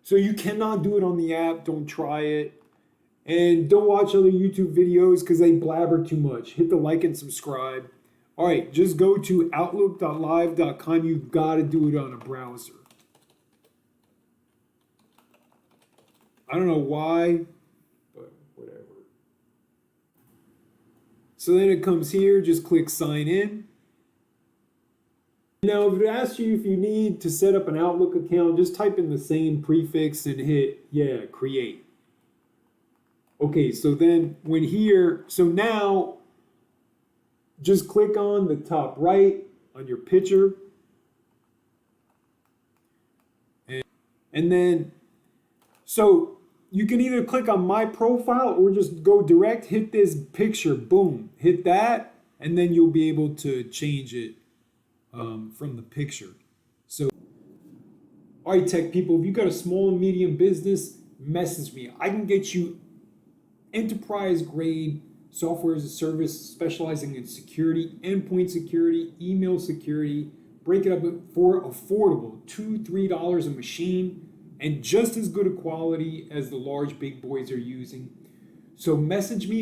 So you cannot do it on the app. Don't try it. And don't watch other YouTube videos because they blabber too much. Hit the like and subscribe. All right, just go to outlook.live.com. You've got to do it on a browser. I don't know why, but whatever. So then it comes here, just click sign in. Now, if it asks you if you need to set up an Outlook account, just type in the same prefix and hit, yeah, create. Okay, so then so now, just click on the top right on your picture. And then, so you can either click on my profile or just go direct, hit this picture, boom, hit that, and then you'll be able to change it from the picture. So, all right, tech people, if you got a small and medium business, message me. I can get you enterprise grade software as a service specializing in security, endpoint security, email security. Break it up for affordable, $2-3 a machine, and just as good a quality as the large big boys are using. So message me.